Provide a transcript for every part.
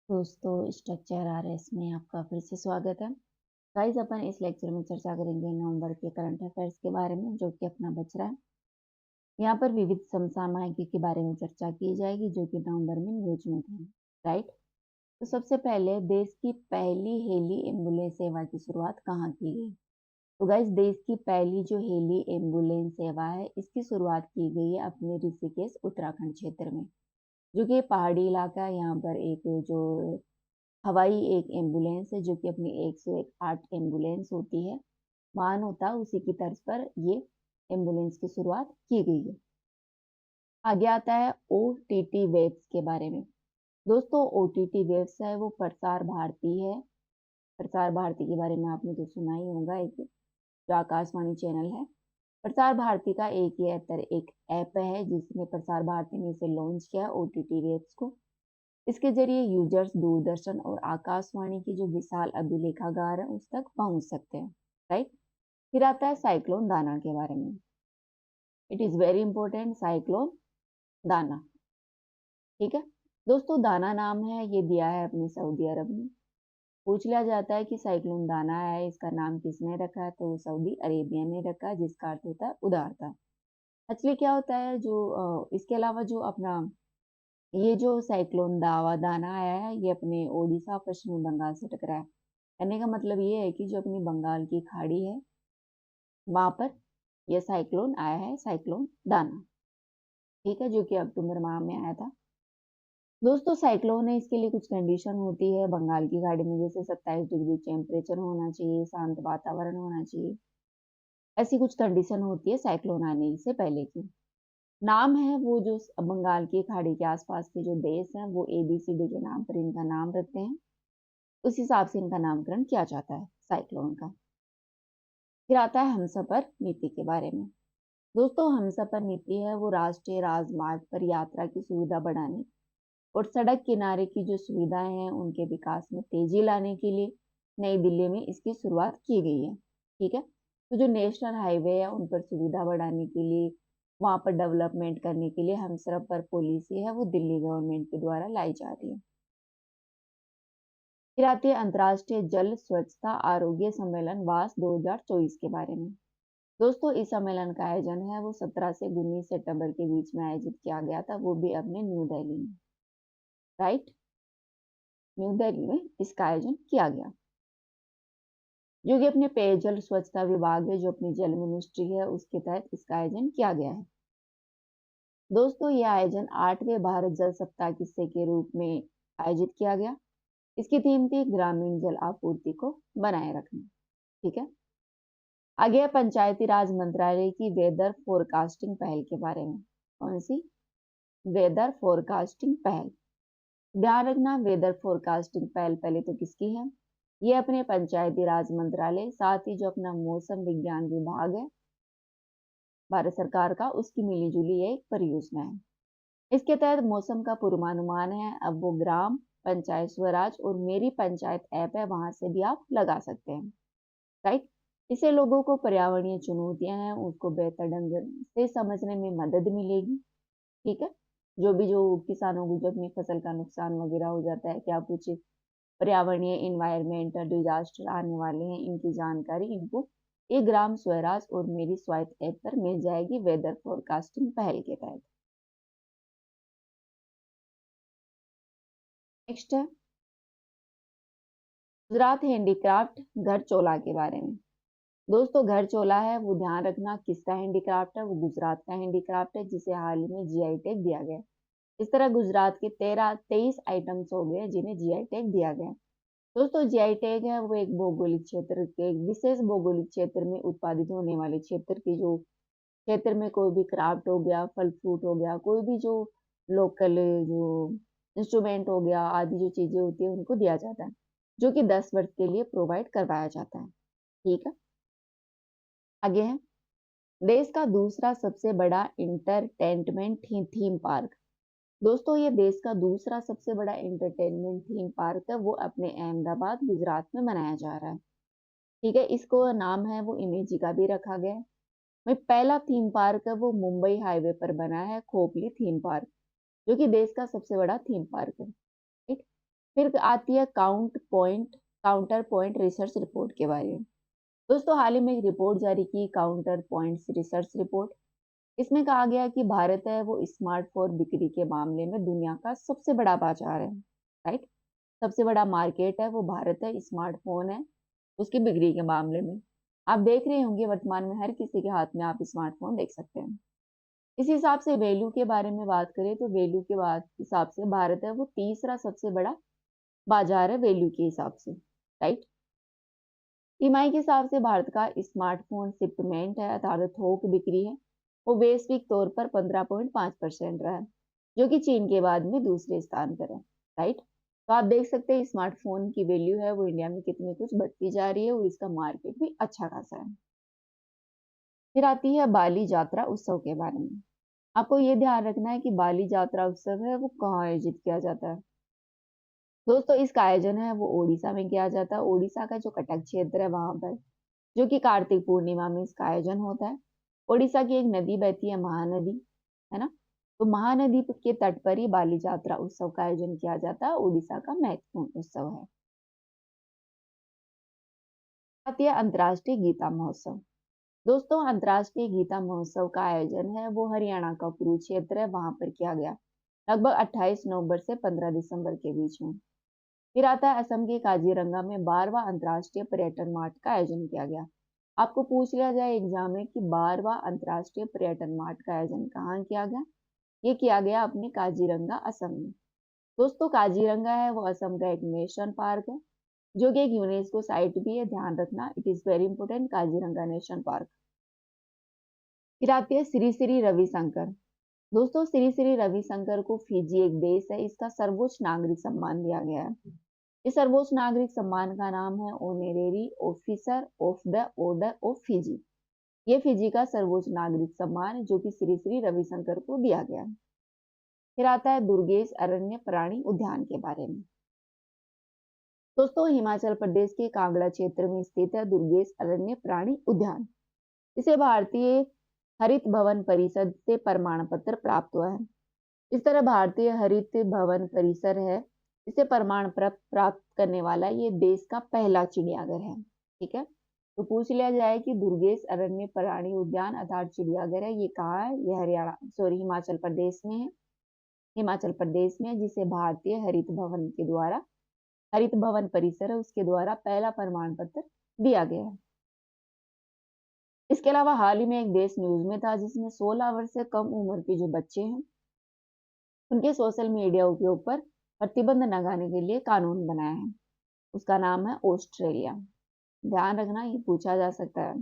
दोस्तों, structure RS में आपका फिर से स्वागत है। गाइस, अपन इस लेक्चर में चर्चा करेंगे नवंबर के करंट अफेयर्स के बारे में, जो कि अपना बच रहा है। यहाँ पर विविध समसामयिकी के बारे में चर्चा की जाएगी, जो कि नवंबर में न्यूज में थे। राइट। तो सबसे पहले, देश की पहली हेली एम्बुलेंस सेवा की शुरुआत कहाँ की गई? तो गाइस, देश की पहली जो हेली एम्बुलेंस सेवा है, इसकी शुरुआत की गई है अपने ऋषिकेश उत्तराखंड क्षेत्र में, जो कि पहाड़ी इलाका है। यहाँ पर एक जो हवाई एक एम्बुलेंस है, जो कि अपनी 108 एम्बुलेंस होती है, वाहन होता है, उसी की तर्ज पर ये एम्बुलेंस की शुरुआत की गई है। आगे आता है ओटीटी वेब्स के बारे में। दोस्तों, ओटीटी वेब्स है वो प्रसार भारती है। प्रसार भारती के बारे में आपने तो सुना ही होगा, एक जो आकाशवाणी चैनल है। प्रसार भारती का एक ऐप है जिसमें प्रसार भारती ने इसे लॉन्च किया ओटीटी वेब्स को। इसके जरिए यूजर्स दूरदर्शन और आकाशवाणी की जो विशाल अभिलेखागार है उस तक पहुंच सकते हैं। राइट। फिर आता है साइक्लोन दाना के बारे में। It is very important, cyclone दाना। ठीक है दोस्तों, दाना नाम है ये दिया है अपनी सऊदी अरब ने। पूछ लिया जाता है कि साइक्लोन दाना है, इसका नाम किसने रखा है? तो सऊदी अरेबिया ने रखा है, जिसका अर्थ होता है उदारता। एक्चुअली क्या होता है, जो इसके अलावा जो अपना ये जो साइक्लोन दाना आया है, ये अपने ओडिशा पश्चिमी बंगाल से टकरा है। कहने का मतलब ये है कि जो अपनी बंगाल की खाड़ी है, वहां पर यह साइक्लोन आया है, साइक्लोन दाना। ठीक है, जो कि अक्टूबर माह में आया था। दोस्तों, साइक्लोन है, इसके लिए कुछ कंडीशन होती है बंगाल की खाड़ी में, जैसे 27 डिग्री टेम्परेचर होना चाहिए, शांत वातावरण होना चाहिए। ऐसी कुछ कंडीशन होती है साइक्लोन आने से पहले की। नाम है वो जो बंगाल की खाड़ी के आसपास के जो देश हैं, वो एबीसीडी के नाम पर इनका नाम रखते हैं। उस हिसाब से इनका नामकरण किया जाता है साइक्लोन का। फिर आता है हमसफर नीति के बारे में। दोस्तों, हमसफर नीति है वो राष्ट्रीय राजमार्ग पर यात्रा की सुविधा बढ़ाने और सड़क किनारे की जो सुविधाएं हैं उनके विकास में तेजी लाने के लिए नई दिल्ली में इसकी शुरुआत की गई है। ठीक है, तो जो नेशनल हाईवे है उन पर सुविधा बढ़ाने के लिए, वहां पर डेवलपमेंट करने के लिए हमसफर पॉलिसी है वो दिल्ली गवर्नमेंट के द्वारा लाई जा रही है। फिर आती है अंतर्राष्ट्रीय जल स्वच्छता आरोग्य सम्मेलन वास 2024 के बारे में। दोस्तों, इस सम्मेलन का आयोजन है वो 17 से 19 सितंबर के बीच में आयोजित किया गया था, वो भी अपने न्यू दिल्ली में। राइट। न्यू दिल्ली में इसका आयोजन किया गया, जो कि अपने पेयजल स्वच्छता विभाग है, जो अपनी जल मिनिस्ट्री है, उसके तहत इसका आयोजन किया गया है। दोस्तों, यह आयोजन 8वें भारत जल सप्ताह के हिस्से के रूप में आयोजित किया गया। इसकी थीम थी ग्रामीण जल आपूर्ति को बनाए रखना। ठीक है, आगे है पंचायती राज मंत्रालय की वेदर फोरकास्टिंग पहल के बारे में। कौन सी? वेदर फोरकास्टिंग पहल। ध्यान रखना, वेदर फोरकास्टिंग पहल पहले तो किसकी है? ये अपने पंचायती राज मंत्रालय, साथ ही जो अपना मौसम विज्ञान विभाग है भारत सरकार का, उसकी मिलीजुली एक परियोजना है। इसके तहत मौसम का पूर्वानुमान है, अब वो ग्राम पंचायत स्वराज और मेरी पंचायत ऐप है, वहां से भी आप लगा सकते हैं। राइट। इससे लोगों को पर्यावरणीय चुनौतियां हैं उसको बेहतर ढंग से समझने में मदद मिलेगी। ठीक है, जो किसानों को जब अपनी फसल का नुकसान वगैरह हो जाता है, क्या कुछ पर्यावरणीय इन्वायरमेंटल डिजास्टर आने वाले हैं, इनकी जानकारी इनको एक ग्राम स्वराज और मेरी स्वायत्त ऐप पर मिल जाएगी वेदर फोरकास्टिंग पहल के तहत। नेक्स्ट है गुजरात हैंडीक्राफ्ट घर चोला के बारे में। दोस्तों, घर चोला है वो ध्यान रखना किसका हैंडीक्राफ्ट है? वो गुजरात का हैंडीक्राफ्ट है, जिसे हाल ही में जीआई टैग दिया गया। इस तरह गुजरात के 23 आइटम्स हो गए जिन्हें जीआई टैग दिया गया। दोस्तों, जीआई टैग है वो एक भौगोलिक क्षेत्र के, विशेष भौगोलिक क्षेत्र में उत्पादित होने वाले क्षेत्र की जो क्षेत्र में कोई भी क्राफ्ट हो गया, फल फ्रूट हो गया, कोई भी जो लोकल जो इंस्ट्रूमेंट हो गया, आदि जो चीजें होती है उनको दिया जाता है, जो कि 10 वर्ष के लिए प्रोवाइड करवाया जाता है। ठीक है, आगे है देश का दूसरा सबसे बड़ा इंटरटेनमेंट थीम पार्क। दोस्तों, ये देश का दूसरा सबसे बड़ा इंटरटेनमेंट थीम पार्क है, वो अपने अहमदाबाद गुजरात में बनाया जा रहा है। ठीक है, इसको नाम है वो इमेजी का भी रखा गया है। वही पहला थीम पार्क है वो मुंबई हाईवे पर बना है, खोपली थीम पार्क, जो कि देश का सबसे बड़ा थीम पार्क है। ठीक। फिर आती है काउंटर पॉइंट रिसर्च रिपोर्ट के बारे में। दोस्तों हाल ही में एक रिपोर्ट जारी की, काउंटर पॉइंट्स रिसर्च रिपोर्ट। इसमें कहा गया कि भारत है वो स्मार्टफोन बिक्री के मामले में दुनिया का सबसे बड़ा बाजार है, राइट। सबसे बड़ा मार्केट है वो भारत है, स्मार्टफोन है उसकी बिक्री के मामले में। आप देख रहे होंगे वर्तमान में हर किसी के हाथ में आप स्मार्टफोन देख सकते हैं। इस हिसाब से वैल्यू के बारे में बात करें तो वैल्यू के बाद हिसाब से भारत है वो तीसरा सबसे बड़ा बाजार है वैल्यू के हिसाब से, राइट। ईएमआई के हिसाब से भारत का स्मार्टफोन शिपमेंट है अर्थात थोक बिक्री है वो वैश्विक तौर पर 15.5% रहा है, जो कि चीन के बाद में दूसरे स्थान पर है, राइट। तो आप देख सकते हैं स्मार्टफोन की वैल्यू है वो इंडिया में कितनी कुछ बढ़ती जा रही है और इसका मार्केट भी अच्छा खासा है। फिर आती है बाली यात्रा उत्सव के बारे में। आपको ये ध्यान रखना है कि बाली यात्रा उत्सव है वो कहाँ आयोजित किया जाता है। दोस्तों इसका आयोजन है वो ओडिशा में किया जाता है। ओडिशा का जो कटक क्षेत्र है वहां पर, जो कि कार्तिक पूर्णिमा में इसका आयोजन होता है। ओडिशा की एक नदी बहती है महानदी, है ना। तो महानदी के तट पर ही बाली यात्रा उत्सव का आयोजन किया जाता है। ओडिशा का महत्वपूर्ण उत्सव है। आती है अंतर्राष्ट्रीय गीता महोत्सव। दोस्तों अंतर्राष्ट्रीय गीता महोत्सव का आयोजन है वो हरियाणा का कुरुक्षेत्र है वहां पर किया गया, लगभग 28 नवंबर से 15 दिसंबर के बीच में। फिर आता है असम के काजीरंगा में 12वां अंतर्राष्ट्रीय पर्यटन मार्ट का आयोजन किया गया। आपको पूछ लिया जाए एग्जाम में कि 12वां अंतर्राष्ट्रीय पर्यटन मार्ट का आयोजन कहाँ किया गया। ये किया गया अपने काजीरंगा असम में। दोस्तों काजीरंगा है वो असम का एक नेशनल पार्क है, जो कि एक यूनेस्को साइट भी है, ध्यान रखना, it is very important, Kaziranga national park. फिर आती है श्री श्री रविशंकर। दोस्तों श्री श्री रविशंकर को फिजी एक देश है, इसका सर्वोच्च नागरिक सम्मान दिया गया है। इस सर्वोच्च नागरिक सम्मान का नाम है honorary officer of the order of Fiji. ये फिजी का सर्वोच्च नागरिक सम्मान है जो कि श्री श्री रविशंकर को दिया गया है। फिर आता है दुर्गेश अरण्य प्राणी उद्यान के बारे में। दोस्तों हिमाचल प्रदेश के कांगड़ा क्षेत्र में स्थित है दुर्गेश अरण्य प्राणी उद्यान। इसे भारतीय हरित भवन परिषद से प्रमाण पत्र प्राप्त हुआ है। इस तरह भारतीय हरित भवन परिसर है, इसे प्रमाण प्राप्त करने वाला ये देश का पहला चिड़ियाघर है, ठीक है। तो पूछ लिया जाए कि दुर्गेश अरण्य प्राणी उद्यान अर्थात चिड़ियाघर है ये कहाँ है, ये हिमाचल प्रदेश में है। हिमाचल प्रदेश में, जिसे भारतीय हरित भवन परिसर है उसके द्वारा पहला प्रमाण पत्र दिया गया है। इसके अलावा हाल ही में एक देश न्यूज में था जिसमें 16 वर्ष से कम उम्र के जो बच्चे हैं उनके सोशल मीडिया उपयोग पर प्रतिबंध लगाने के लिए कानून बनाया है। उसका नाम है ऑस्ट्रेलिया। ध्यान रखना ये पूछा जा सकता है।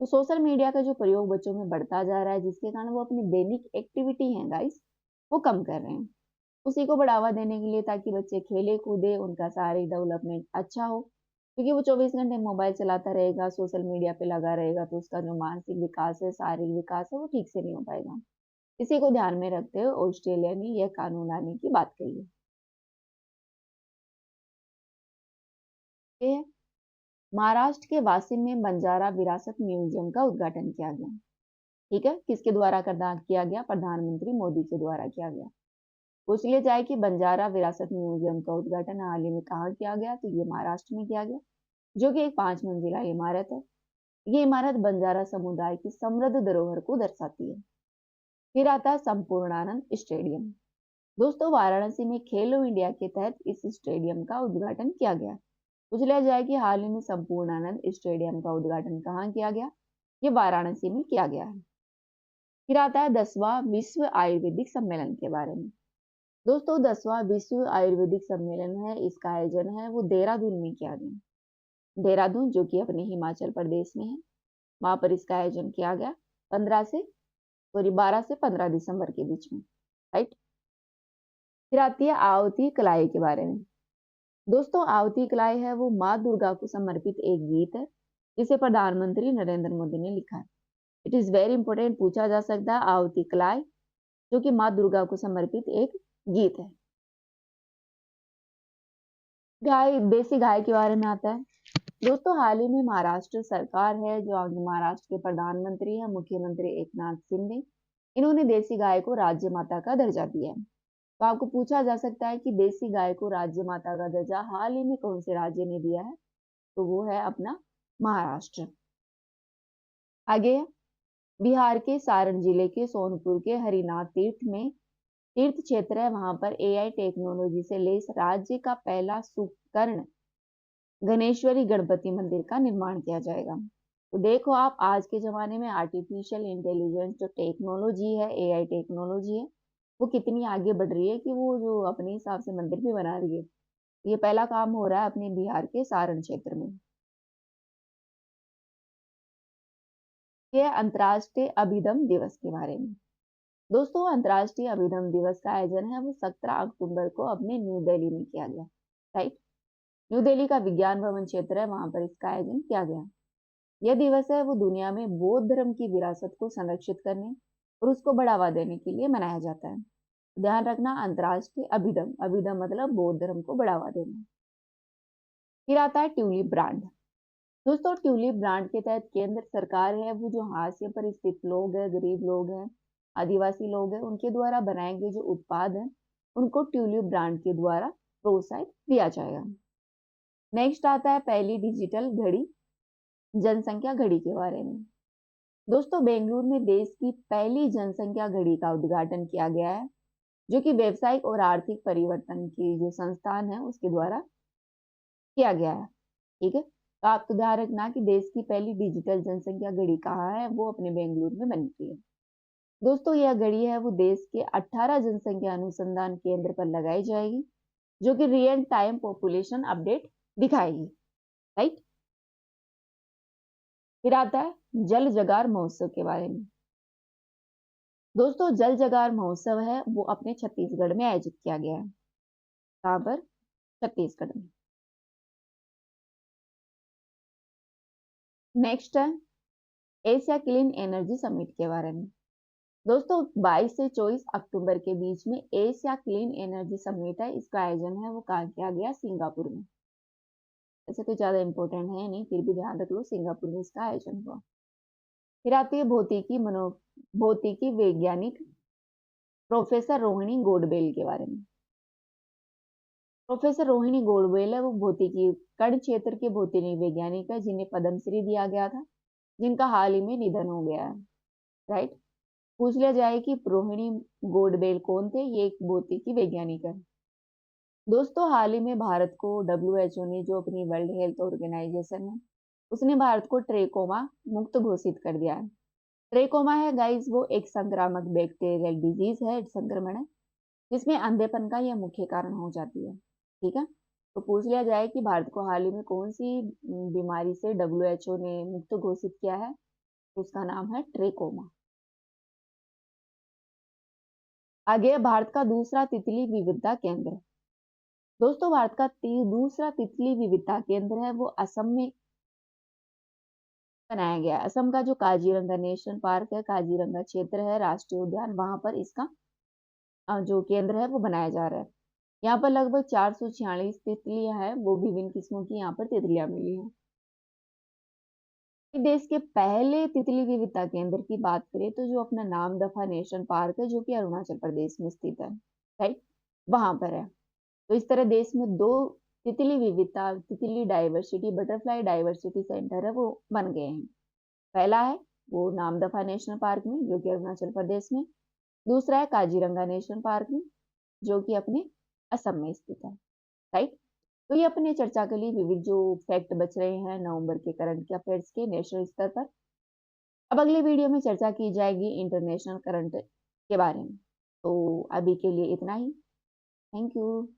तो सोशल मीडिया का जो प्रयोग बच्चों में बढ़ता जा रहा है जिसके कारण वो अपनी दैनिक एक्टिविटी है गाइस वो कम कर रहे हैं। उसी को बढ़ावा देने के लिए ताकि बच्चे खेले कूदे, उनका शारीरिक डेवलपमेंट अच्छा हो, क्योंकि वो 24 घंटे मोबाइल चलाता रहेगा, सोशल मीडिया पे लगा रहेगा तो उसका जो मानसिक विकास है, शारीरिक विकास है वो ठीक से नहीं हो पाएगा। इसी को ध्यान में रखते हुए ऑस्ट्रेलिया ने यह कानून लाने की बात कही है। ये है महाराष्ट्र के वाशिम में बंजारा विरासत म्यूजियम का उद्घाटन किया गया, ठीक है। किसके द्वारा किया गया, प्रधानमंत्री मोदी के द्वारा किया गया। पूछ लिया जाए कि बंजारा विरासत म्यूजियम का उद्घाटन हाल ही में कहाँ किया गया, तो ये महाराष्ट्र में किया गया, जो कि एक 5 मंजिला इमारत है। ये इमारत बंजारा समुदाय की समृद्ध धरोहर को दर्शाती है। फिर आता है संपूर्णानंद स्टेडियम। दोस्तों वाराणसी में खेलो इंडिया के तहत इस स्टेडियम का उद्घाटन किया गया। पूछ लिया जाए कि हाल ही में संपूर्णानंद स्टेडियम का उद्घाटन कहाँ किया गया, ये वाराणसी में किया गया है। फिर आता है 10वां विश्व आयुर्वेदिक सम्मेलन के बारे में। दोस्तों 10वां विश्व आयुर्वेदिक सम्मेलन है, इसका आयोजन है वो देहरादून में किया गया। देहरादून जो कि अपने हिमाचल प्रदेश में है, वहां पर इसका आयोजन किया गया 12 से 15 दिसंबर के बीच में, राइट। फिर आती है आवती कलाई के बारे में। दोस्तों आवती कलाई है वो माँ दुर्गा को समर्पित एक गीत है, जिसे प्रधानमंत्री नरेंद्र मोदी ने लिखा है। इट इज वेरी इंपोर्टेंट, पूछा जा सकता है आवती कलाई, जो कि माँ दुर्गा को समर्पित एक गीत है। गाय, देसी गाय के बारे में आता है। दोस्तों हाल ही में महाराष्ट्र सरकार है, जो महाराष्ट्र के प्रधानमंत्री हैं मुख्यमंत्री एकनाथ शिंदे, इन्होंने देसी गाय को राज्य माता का दर्जा दिया है। तो आपको पूछा जा सकता है कि देसी गाय को राज्य माता का दर्जा हाल ही में कौन से राज्य ने दिया है? तो वो है अपना महाराष्ट्र। आगे है, बिहार के सारण जिले के सोनपुर के हरिनाथ तीर्थ में तीर्थ क्षेत्र है, वहां पर एआई टेक्नोलॉजी से लेस राज्य का पहला सुकर्ण गणेश्वरी गणपति मंदिर का निर्माण किया जाएगा। तो देखो आप, आज के जमाने में आर्टिफिशियल इंटेलिजेंस जो टेक्नोलॉजी है, एआई टेक्नोलॉजी है, वो कितनी आगे बढ़ रही है कि वो जो अपने हिसाब से मंदिर भी बना रही है। ये पहला काम हो रहा है अपने बिहार के सारण क्षेत्र में। ये अंतर्राष्ट्रीय अभिदम दिवस के बारे में। दोस्तों, अंतर्राष्ट्रीय अभिदम दिवस का आयोजन है वो 17 अक्टूबर को अपने न्यू दिल्ली में किया गया। राइट, न्यू दिल्ली का विज्ञान भवन क्षेत्र है, वहां पर इसका आयोजन किया गया। यह दिवस है वो दुनिया में बौद्ध धर्म की विरासत को संरक्षित करने और उसको बढ़ावा देने के लिए मनाया जाता है। ध्यान रखना, अंतर्राष्ट्रीय अभिदम, अभिदम मतलब बौद्ध धर्म को बढ़ावा देना। फिर आता है ट्यूलिप ब्रांड। दोस्तों, ट्यूलिप ब्रांड के तहत केंद्र सरकार है वो जो हाशिए पर स्थित लोग हैं, गरीब लोग हैं, आदिवासी लोग हैं, उनके द्वारा बनाए गए जो उत्पाद हैं उनको ट्यूलिप ब्रांड के द्वारा प्रोत्साहित दिया जाएगा। नेक्स्ट आता है पहली डिजिटल घड़ी, जनसंख्या घड़ी के बारे में। दोस्तों, बेंगलुरु में देश की पहली जनसंख्या घड़ी का उद्घाटन किया गया है, जो कि व्यावसायिक और आर्थिक परिवर्तन की जो संस्थान है उसके द्वारा किया गया है। ठीक है, तो आपको ध्यान रखना कि देश की पहली डिजिटल जनसंख्या घड़ी कहाँ है, वो अपने बेंगलुरु में बनती है। दोस्तों, यह घड़ी है वो देश के 18 जनसंख्या अनुसंधान केंद्र पर लगाई जाएगी, जो कि रियल टाइम पॉपुलेशन अपडेट दिखाएगी। राइट, फिर आता है जल जगार महोत्सव के बारे में। दोस्तों, जल जगार महोत्सव है वो अपने छत्तीसगढ़ में आयोजित किया गया है। कहाँ पर? छत्तीसगढ़ में। नेक्स्ट है एशिया क्लीन एनर्जी समिट के बारे में। दोस्तों, 22 से 24 अक्टूबर के बीच में एशिया क्लीन एनर्जी समिट है, इसका आयोजन है वो कहाँ किया गया? सिंगापुर में। ऐसे कोई ज्यादा इंपॉर्टेंट है नहीं, फिर भी ध्यान रख लो, सिंगापुर में इसका आयोजन हुआ। फिर आती है भौतिकी वैज्ञानिक प्रोफेसर रोहिणी गोडबोले के बारे में। प्रोफेसर रोहिणी गोडबोले है वो भौतिकी कण क्षेत्र के भौतिकी वैज्ञानिक है जिन्हें पद्मश्री दिया गया था, जिनका हाल ही में निधन हो गया है। राइट, पूछ लिया जाए कि रोहिणी गोडबोले कौन थे? ये एक भौतिकी वैज्ञानिक है। दोस्तों, हाल ही में भारत को WHO ने, जो अपनी वर्ल्ड हेल्थ ऑर्गेनाइजेशन है, उसने भारत को ट्रेकोमा मुक्त घोषित कर दिया है। ट्रेकोमा है गाइस वो एक संक्रामक बैक्टीरियल डिजीज है, संक्रमण है, जिसमें अंधेपन का यह मुख्य कारण हो जाती है। ठीक है, तो पूछ लिया जाए कि भारत को हाल ही में कौन सी बीमारी से WHO ने मुक्त घोषित किया है, तो उसका नाम है ट्रेकोमा। आगे भारत का दूसरा तितली विविधता केंद्र। दोस्तों, भारत का दूसरा तितली विविधता केंद्र है वो असम में बनाया गया है। असम का जो काजीरंगा नेशनल पार्क है, काजीरंगा क्षेत्र है, राष्ट्रीय उद्यान, वहां पर इसका जो केंद्र है वो बनाया जा रहा है। यहाँ पर लगभग 446 तितलियां हैं, वो विभिन्न किस्मों की यहाँ पर तितलियां मिली हैं। देश के पहले तितली विविधता केंद्र की बात करें तो जो अपना नामदफा नेशनल पार्क है, जो कि अरुणाचल प्रदेश में स्थित है। राइट, वहां पर है। तो इस तरह देश में दो तितली विविधता, तितली डाइवर्सिटी, बटरफ्लाई डाइवर्सिटी सेंटर है वो बन गए हैं। पहला है वो नामदफा नेशनल पार्क में, जो कि अरुणाचल प्रदेश में। दूसरा है काजीरंगा नेशनल पार्क में, जो कि अपने असम में स्थित है। राइट, तो ये अपने चर्चा के लिए विविध जो फैक्ट बच रहे हैं नवंबर के करंट अफेयर्स के नेशनल स्तर पर। अब अगले वीडियो में चर्चा की जाएगी इंटरनेशनल करंट के बारे में। तो अभी के लिए इतना ही। Thank you.